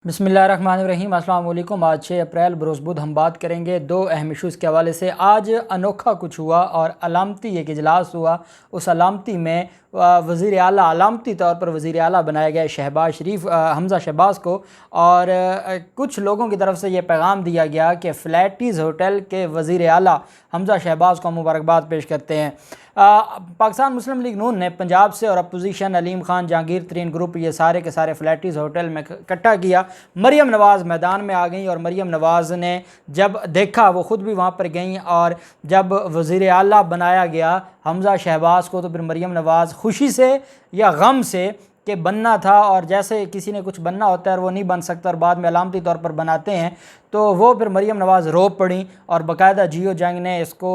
बिस्मिल्लाहिर्रहमानिर्रहीम। अस्सलाम वालेकुम। आज 6 अप्रैल बरोज़ बुध हम बात करेंगे दो अहम इशूज़ के हवाले से। आज अनोखा कुछ हुआ और अलामती एक इजलास हुआ। उस अलामती में वज़ीर आला अलामती तौर पर वज़ीर आला बनाया गया शहबाज शरीफ हमज़ा शहबाज को, और कुछ लोगों की तरफ से ये पैगाम दिया गया कि फ्लैटीज़ होटल के वज़ीर आला हमज़ा शहबाज को मुबारकबाद पेश करते हैं। पाकिस्तान मुस्लिम लीग नून ने पंजाब से और अपोजिशन अलीम खान, जहांगीर तरीन ग्रुप, ये सारे के सारे फ्लैटीज़ होटल में इकट्ठा किया। मरियम नवाज़ मैदान में आ गई और मरियम नवाज़ ने जब देखा, वो ख़ुद भी वहाँ पर गई, और जब वज़ीर आला बनाया गया हमज़ा शहबाज को, तो फिर मरियम नवाज़ खुशी से या गम से कि बनना था, और जैसे किसी ने कुछ बनना होता है और वो नहीं बन सकता और बाद में अलामती तौर पर बनाते हैं, तो वो फिर मरियम नवाज़ रो पड़ी। और बाकायदा जियो जंग ने इसको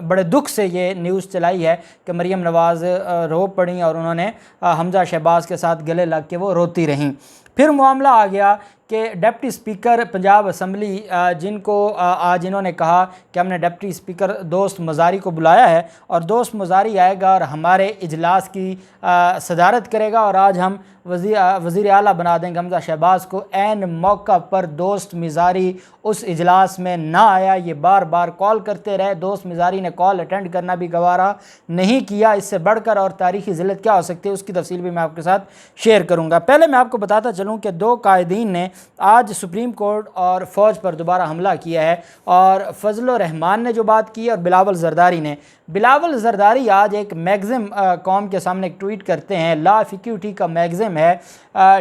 बड़े दुख से ये न्यूज़ चलाई है कि मरियम नवाज़ रो पड़ी और उन्होंने हमज़ा शहबाज के साथ गले लग के वो रोती रहीं। फिर मामला आ गया कि डिप्टी स्पीकर पंजाब असम्बली, जिनको आज इन्होंने कहा कि हमने डिप्टी स्पीकर दोस्त मज़ारी को बुलाया है और दोस्त मज़ारी आएगा और हमारे इजलास की सदारत करेगा, और आज हम वज़ीर आला बना देंगे हमज़ा शहबाज को। ऐन मौका पर दोस्त मज़ारी उस इजलास में ना आया। ये बार बार कॉल करते रहे, दोस्त मज़ारी ने कॉल अटेंड करना भी गवारा नहीं किया। इससे बढ़कर और तारीख़ी ज़िल्लत क्या हो सकती है, उसकी तफसील भी मैं आपके साथ शेयर करूँगा। पहले मैं आपको बताता चलूँ कि दो कायदीन ने आज सुप्रीम कोर्ट और फ़ौज पर दोबारा हमला किया है, और फजल रहमान ने जो बात की है और बिलावल ज़रदारी ने। बिलावल ज़रदारी आज एक मैगज़िन कौम के सामने एक ट्वीट करते हैं। लॉ ऑफ इक्विटी का मैगज़िन है,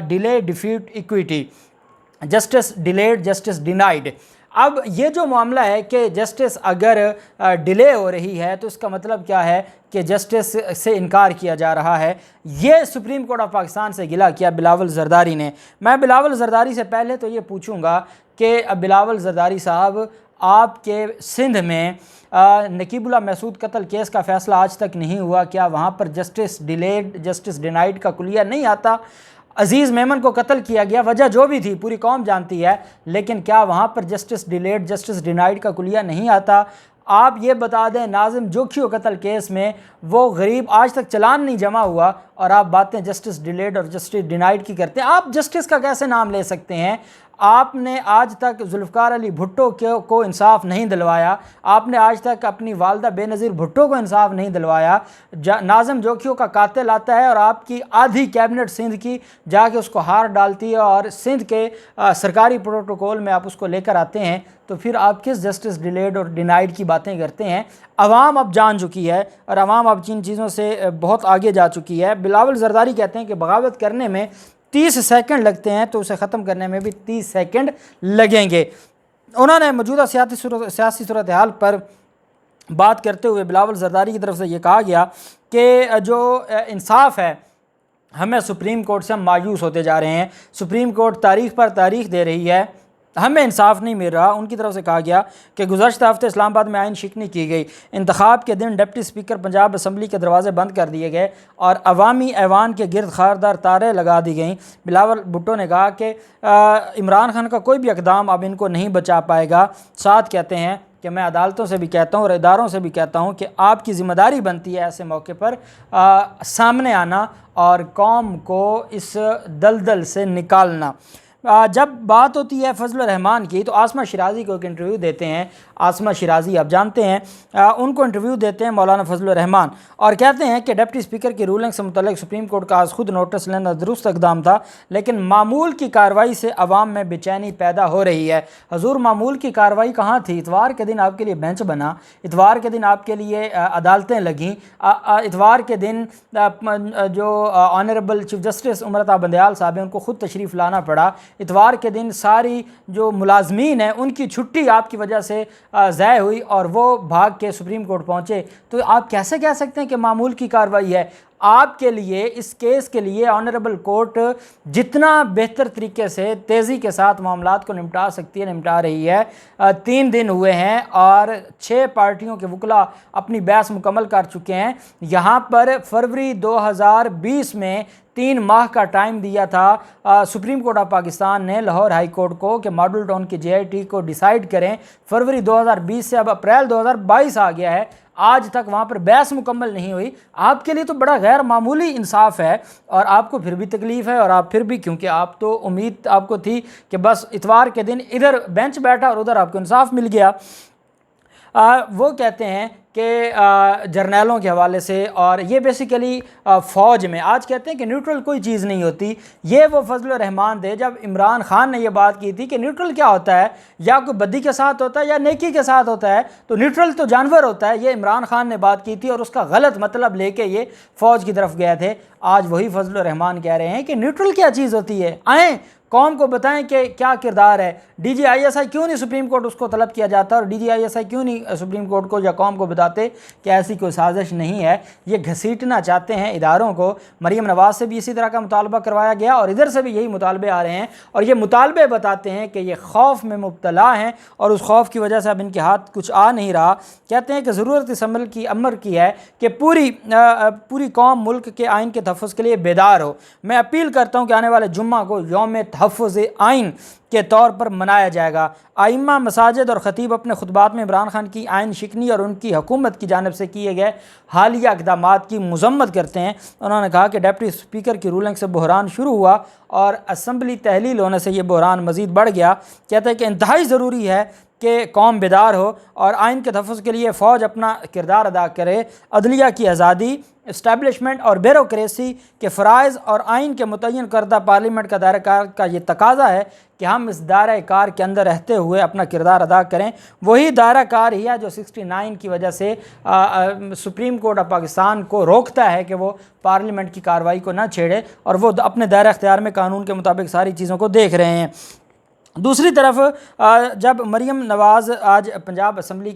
delay defeats equity, justice delayed justice denied. अब ये जो मामला है कि जस्टिस अगर डिले हो रही है तो इसका मतलब क्या है कि जस्टिस से इनकार किया जा रहा है। ये सुप्रीम कोर्ट ऑफ पाकिस्तान से गिला किया बिलावल ज़रदारी ने। मैं बिलावल ज़रदारी से पहले तो ये पूछूंगा कि बिलावल ज़रदारी साहब, आपके सिंध में नकीबुल्लाह महसूद कत्ल केस का फ़ैसला आज तक नहीं हुआ, क्या वहाँ पर जस्टिस डिलेड जस्टिस डिनाइड का कुलिया नहीं आता? अजीज़ मेमन को कत्ल किया गया, वजह जो भी थी पूरी कौम जानती है, लेकिन क्या वहाँ पर जस्टिस डिलेड जस्टिस डिनाइड का कुलिया नहीं आता? आप ये बता दें, नाज़िम जोखियो कत्ल केस में वो गरीब आज तक चालान नहीं जमा हुआ, और आप बातें जस्टिस डिलेड और जस्टिस डिनाइड की करते हैं। आप जस्टिस का कैसे नाम ले सकते हैं? आपने आज तक जुल्फ़िकार अली भुट्टो को इंसाफ नहीं दिलवाया, आपने आज तक अपनी वालदा बेनज़ीर भुट्टो को इंसाफ नहीं दिलवाया। नाज़िम जोखियो का कातिल आता है और आपकी आधी कैबिनेट सिंध की जाके उसको हार डालती है, और सिंध के सरकारी प्रोटोकॉल में आप उसको लेकर आते हैं, तो फिर आप किस जस्टिस डिलेड और डिनाइड की बातें करते हैं? अवाम अब जान चुकी है और अवाम अब जिन चीज़ों से बहुत आगे जा चुकी है। बिलावल ज़रदारी कहते हैं कि बगावत करने में 30 सेकंड लगते हैं तो उसे ख़त्म करने में भी 30 सेकंड लगेंगे। उन्होंने मौजूदा सियासी सूरत हाल पर बात करते हुए बिलावल ज़रदारी की तरफ से ये कहा गया कि जो इंसाफ है, हमें सुप्रीम कोर्ट से हम मायूस होते जा रहे हैं। सुप्रीम कोर्ट तारीख पर तारीख दे रही है, हमें इंसाफ नहीं मिल रहा। उनकी तरफ से कहा गया कि गुज़श्ता हफ्ते इस्लामाबाद में आइन शिकनी की गई, इंतखाब के दिन डिप्टी स्पीकर पंजाब असम्बली के दरवाजे बंद कर दिए गए और अवामी ऐवान के गिरद खारदार तारे लगा दी गई। बिलावल भुट्टो ने कहा कि इमरान खान का कोई भी इक़दाम अब इनको नहीं बचा पाएगा। साथ कहते हैं कि मैं अदालतों से भी कहता हूँ और इदारों से भी कहता हूँ कि आपकी ज़िम्मेदारी बनती है ऐसे मौके पर सामने आना और कौम को इस दलदल से निकालना। जब बात होती है फजल रहमान की, तो आसमा शिराज़ी को एक इंटरव्यू देते हैं। आसमा शिराज़ी आप जानते हैं, उनको इंटरव्यू देते हैं मौलाना फजल रहमान, और कहते हैं कि डिप्टी स्पीकर की रूलिंग से मुतल्लिक़ सुप्रीम कोर्ट का आज खुद नोटिस लेना दुरुस्त इक़दाम था, लेकिन मामूल की कार्रवाई से अवाम में बेचैनी पैदा हो रही है। हजूर, मामूल की कार्रवाई कहाँ थी? इतवार के दिन आपके लिए बेंच बना, इतवार के दिन आपके लिए अदालतें लगीं, इतवार के दिन जो ऑनरेबल चीफ जस्टिस उमरता बंदयाल साहब हैं उनको ख़ुद तशरीफ़ लाना पड़ा। इतवार के दिन सारी जो मुलाजमीन हैं उनकी छुट्टी आपकी वजह से ज़ाय हुई और वो भाग के सुप्रीम कोर्ट पहुँचे। तो आप कैसे कह सकते हैं कि मामूल की कार्रवाई है? आपके लिए, इस केस के लिए ऑनरेबल कोर्ट जितना बेहतर तरीके से तेज़ी के साथ मामलात को निपटा सकती है निपटा रही है। 3 दिन हुए हैं और 6 पार्टियों के वकला अपनी बहस मुकम्मल कर चुके हैं। यहाँ पर फरवरी 2020 में 3 माह का टाइम दिया था सुप्रीम कोर्ट ऑफ पाकिस्तान ने लाहौर हाई कोर्ट को कि मॉडल टाउन की JIT को डिसाइड करें। फरवरी 2020 से अब अप्रैल 2022 आ गया है, आज तक वहाँ पर बहस मुकम्मल नहीं हुई। आपके लिए तो बड़ा गैर मामूली इंसाफ है और आपको फिर भी तकलीफ़ है, और आप फिर भी, क्योंकि आप तो उम्मीद आपको थी कि बस इतवार के दिन इधर बेंच बैठा और उधर आपको इंसाफ मिल गया। वो कहते हैं कि जर्नैलों के हवाले से, और ये बेसिकली फ़ौज में आज कहते हैं कि न्यूट्रल कोई चीज़ नहीं होती। ये वो फजल रहमान थे जब इमरान खान ने ये बात की थी कि न्यूट्रल क्या होता है, या कोई बदी के साथ होता है या नेकी के साथ होता है, तो न्यूट्रल तो जानवर होता है। ये इमरान खान ने बात की थी और उसका गलत मतलब लेके ये फ़ौज की तरफ गए थे। आज वही फजल रहमान कह रहे हैं कि न्यूट्रल क्या चीज़ होती है, आएँ कौम को बताएं कि क्या किरदार है। DGISI क्यों नहीं सुप्रीम कोर्ट उसको तलब किया जाता, और DGISI क्यों नहीं सुप्रीम कोर्ट को या कौम को बताते कि ऐसी कोई साजिश नहीं है। ये घसीटना चाहते हैं इदारों को। मरीम नवाज से भी इसी तरह का मुतालबा करवाया गया और इधर से भी यही मुतालबे आ रहे हैं, और ये मुतालबे बताते हैं कि ये खौफ में मुब्तला हैं और उस खौफ की वजह से अब इनके हाथ कुछ आ नहीं रहा। कहते हैं कि ज़रूरत इस अमर की है कि पूरी कौम मुल्क के आइन के तहफ़्फ़ुज़ के लिए बेदार हो। मैं अपील करता हूँ कि आने वाले जुम्मा को यौम तहफ़्फ़ुज़ आइन के तौर पर मनाया जाएगा। आइम्मा, मसाजिद और ख़तीब अपने खुतबात में इमरान खान की आइन शिकनी और उनकी हुकूमत की जानिब से किए गए हालिया इक़दामात की मज़म्मत करते हैं। उन्होंने कहा कि डिप्टी स्पीकर की रूलिंग से बहरान शुरू हुआ और असम्बली तहलील होने से ये बहरान मज़ीद बढ़ गया। कहते हैं कि इंतहाई ज़रूरी है कि कौम बेदार हो और आइन के तहफ़्फ़ुज़ के लिए फ़ौज अपना किरदार अदा करे। अदलिया की आज़ादी, इस्टेब्लिशमेंट और ब्यूरोक्रेसी के फ़राइज़ और आइन के मुतय्यन करदा पार्लियामेंट का दायरा कार का ये तकाज़ा है कि हम इस दायरा कार के अंदर रहते हुए अपना किरदार अदा करें। वही दायरा कार ही है जो 69 की वजह से सुप्रीम कोर्ट ऑफ पाकिस्तान को रोकता है कि वो पार्लियामेंट की कार्रवाई को ना छेड़े, और वो अपने दायरा इख्तियार में कानून के मुताबिक सारी चीज़ों को देख रहे हैं। दूसरी तरफ जब मरीम नवाज़ आज पंजाब असम्बली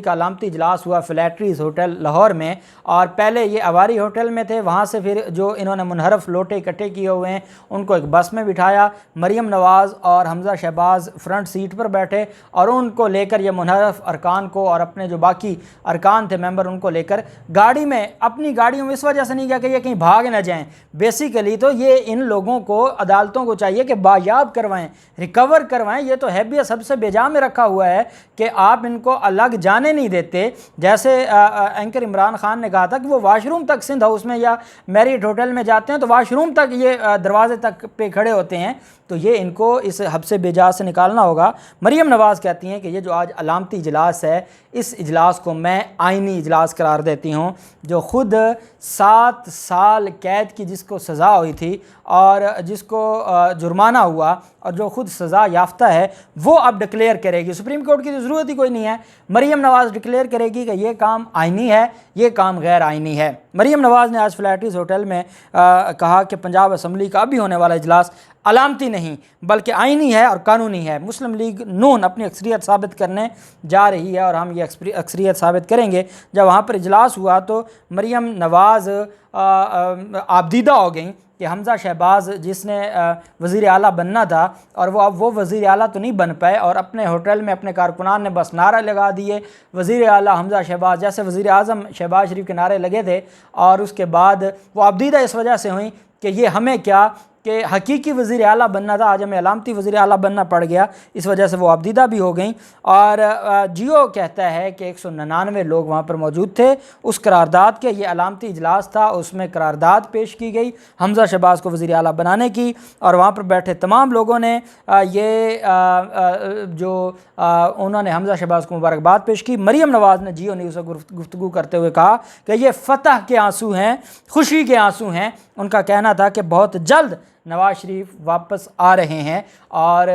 का अलामती इजलास हुआ फ्लैटरीज़ होटल लाहौर में, और पहले ये अवारी होटल में थे, वहाँ से फिर जो इन्होंने मुनहरफ लोटे इकट्ठे किए हुए हैं उनको एक बस में बिठाया। मरीम नवाज़ और हमज़ा शहबाज फ्रंट सीट पर बैठे और उनको लेकर ये मुनहरफ अरकान को और अपने जो बाकी अरकान थे मेंबर उनको लेकर गाड़ी में, अपनी गाड़ियों में इस वजह से नहीं गया कि ये कहीं भाग ना जाएँ। बेसिकली तो ये इन लोगों को, अदालतों को चाहिए कि बायाब करवाएं, रिकवर करवाएं। ये तो हैबियत सबसे बेजा में रखा हुआ है कि आप इनको अलग जाने नहीं देते। जैसे एंकर इमरान खान ने कहा था कि वो वाशरूम तक सिंध हाउस में या मैरियट होटल में जाते हैं तो वाशरूम तक ये दरवाजे तक पे खड़े होते हैं, तो ये इनको इस हब से बेजा से निकालना होगा। मरीम नवाज़ कहती हैं कि ये जो आज अलामती इजलास है, इस इजलास को मैं आइनी इजलास करार देती हूँ। जो ख़ुद 7 साल कैद की जिसको सज़ा हुई थी और जिसको जुर्माना हुआ और जो ख़ुद सज़ा याफ्ता है, वो अब डिक्लेयर करेगी। सुप्रीम कोर्ट की तो ज़रूरत ही कोई नहीं है। मरीम नवाज़ डिक्लेयर करेगी कि ये काम आइनी है, ये काम गैर आइनी है। मरीम नवाज़ ने आज फ्लैटरीज़ होटल में कहा कि पंजाब असम्बली का अभी होने वाला इजलास अलामती नहीं बल्कि आइनी है और कानूनी है। मुस्लिम लीग नून अपनी अक्सरियत साबित करने जा रही है और हम ये अक्सरियत साबित करेंगे। जब वहाँ पर इजलास हुआ तो मरीम नवाज़ आबदीदा हो गई कि हमज़ा शहबाज जिसने वज़ीर आला बनना था और वो अब वो वज़ीर आला तो नहीं बन पाए, और अपने होटल में अपने कारकुनान ने बस नारा लगा दिए वज़ीर आला हमज़ा शहबाज, जैसे वज़ीर आज़म शहबाज शरीफ के नारे लगे थे। और उसके बाद वो आबदीदा इस वजह से हुई कि ये हमें क्या कि हकीकी वज़ीर आला बनना था, आज हमें अलामती वज़ीर आला बनना पड़ गया, इस वजह से वो आबदीदा भी हो गई। और जियो कहता है कि 199 लोग वहाँ पर मौजूद थे उस करारदाद के। ये अलामती इजलास था, उसमें करारदाद पेश की गई हमज़ा शहबाज को वज़ीर आला बनाने की, और वहाँ पर बैठे तमाम लोगों ने उन्होंने हमज़ा शहबाज को मुबारकबाद पेश की। मरीम नवाज़ ने जियो न्यूज़ से गुफ्तगू करते हुए कहा कि ये फ़तह के आंसू हैं, खुशी के आंसू हैं। उनका कहना था कि बहुत जल्द नवाज़ शरीफ वापस आ रहे हैं और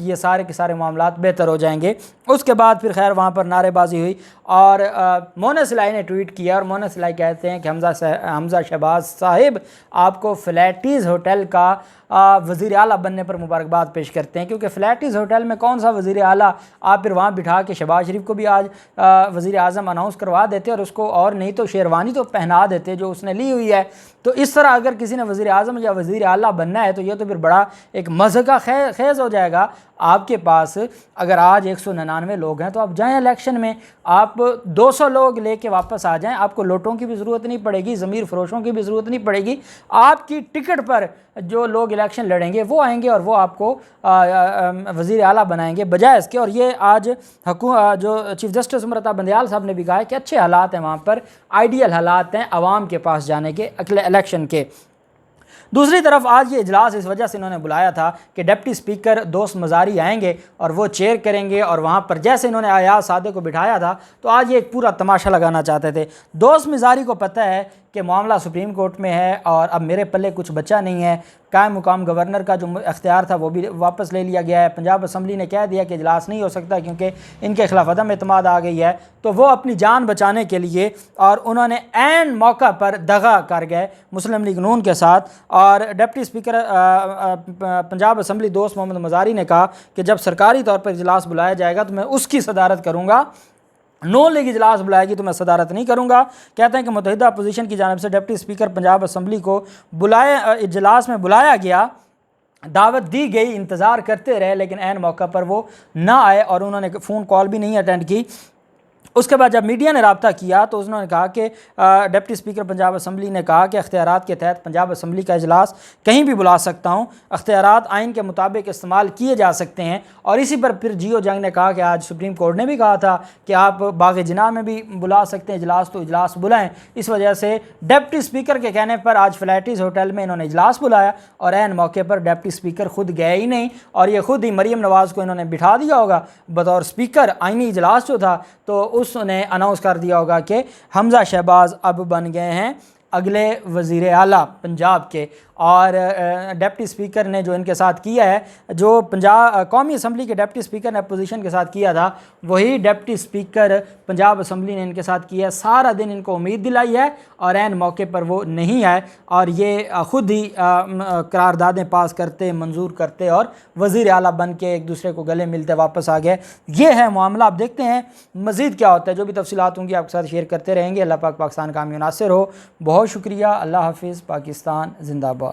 ये सारे के सारे मामलात बेहतर हो जाएंगे। उसके बाद फिर खैर वहाँ पर नारेबाजी हुई और मोना सिलाई ने ट्वीट किया, और मोना सिलाई कहते हैं कि हमज़ा शहबाज साहिब आपको फ्लैटीज़ होटल का वज़ीर आला बनने पर मुबारकबाद पेश करते हैं, क्योंकि फ्लैटीज़ होटल में कौन सा वज़ीर आला आप फिर वहाँ बिठा के शहबाज शरीफ को भी आज वज़ीर आज़म अनाउंस करवा देते और उसको और नहीं तो शेरवानी तो पहना देते जो उसने ली हुई है। तो इस तरह अगर किसी ने वज़ीर आज़म या वज़ीर आला बनना है तो यह तो फिर बड़ा एक मज़े का खेज़ हो जाएगा। आपके पास अगर आज 199 लोग हैं तो आप जाएं इलेक्शन में, आप 200 लोग लेके वापस आ जाएं, आपको लोटों की भी ज़रूरत नहीं पड़ेगी, ज़मीर फरोशों की भी ज़रूरत नहीं पड़ेगी। आपकी टिकट पर जो लोग इलेक्शन लड़ेंगे वो आएंगे और वो आपको वज़ीर आला बनाएंगे बजाय इसके। और ये आज जो चीफ़ जस्टिस अमृता बंदयाल साहब ने भी कहा है कि अच्छे हालात हैं वहाँ पर, आइडियल हालात हैं आवाम के पास जाने के अगले इलेक्शन के। दूसरी तरफ आज ये इजलास इस वजह से इन्होंने बुलाया था कि डिप्टी स्पीकर दोस्त मज़ारी आएंगे और वो चेयर करेंगे, और वहाँ पर जैसे इन्होंने अयाज सादे को बिठाया था तो आज ये एक पूरा तमाशा लगाना चाहते थे। दोस्त मज़ारी को पता है कि मामला सुप्रीम कोर्ट में है और अब मेरे पल्ले कुछ बचा नहीं है, कायम मुकाम गवर्नर का जो इख्तियार था वो भी वापस ले लिया गया है, पंजाब असम्बली ने कह दिया कि इजलास नहीं हो सकता क्योंकि इनके खिलाफ अदम एतमाद आ गई है, तो वो अपनी जान बचाने के लिए और उन्होंने ऐन मौका पर दगा कर गए मुस्लिम लीग नून के साथ। और डिप्टी स्पीकर पंजाब असम्बली दोस्त मोहम्मद मज़ारी ने कहा कि जब सरकारी तौर पर इजलास बुलाया जाएगा तो मैं उसकी सदारत करूँगा, नून लीग इजलास बुलाएगी तो मैं सदारत नहीं करूंगा। कहते हैं कि मुत्तहिदा अपोजिशन की जानिब से डिप्टी स्पीकर पंजाब असम्बली को इजलास में बुलाया गया, दावत दी गई, इंतज़ार करते रहे, लेकिन ऐन मौका पर वो ना आए और उन्होंने फ़ोन कॉल भी नहीं अटेंड की। उसके बाद जब मीडिया ने रब्ता किया तो उन्होंने कहा कि डिप्टी स्पीकर पंजाब असम्बली ने कहा कि अख्तियारात के तहत पंजाब असम्बली का इजलास कहीं भी बुला सकता हूँ, अख्तियारात आइन के मुताबिक इस्तेमाल किए जा सकते हैं। और इसी पर फिर जियो जंग ने कहा कि आज सुप्रीम कोर्ट ने भी कहा था कि आप बाग़ जिना में भी बुला सकते हैं इजलास, तो इजलास बुलाएँ। इस वजह से डिप्टी स्पीकर के कहने पर आज फ्लैटिस होटल में इन्होंने इजलास बुलाया और ऐन मौके पर डिप्टी स्पीकर खुद गए ही नहीं, और ये खुद ही मरीम नवाज़ को इन्होंने बिठा दिया होगा बतौर स्पीकर। आइनी इजलास जो था तो उसने अनाउंस कर दिया होगा कि हमज़ा शहबाज अब बन गए हैं अगले वज़ीर आला पंजाब के। और डिप्टी स्पीकर ने जो इनके साथ किया है, जो पंजाब कौमी असम्बली के डिप्टी स्पीकर ने अपोजिशन के साथ किया था, वही डिप्टी स्पीकर पंजाब असम्बली ने इनके साथ किया। सारा दिन इनको उम्मीद दिलाई है और ऐन मौके पर वो नहीं आए और ये ख़ुद ही करारदादें पास करते, मंजूर करते और वज़ीर आला बन के एक दूसरे को गले मिलते वापस आ गए। ये है मामला। आप देखते हैं मज़ीद क्या होता है। जो भी तफसीलात होंगी आपके साथ शेयर करते रहेंगे। अल्लाह पाक पाकिस्तान का हामी नासिर हो। बहुत शुक्रिया। अल्लाह हाफिज़। पाकिस्तान जिंदाबाद।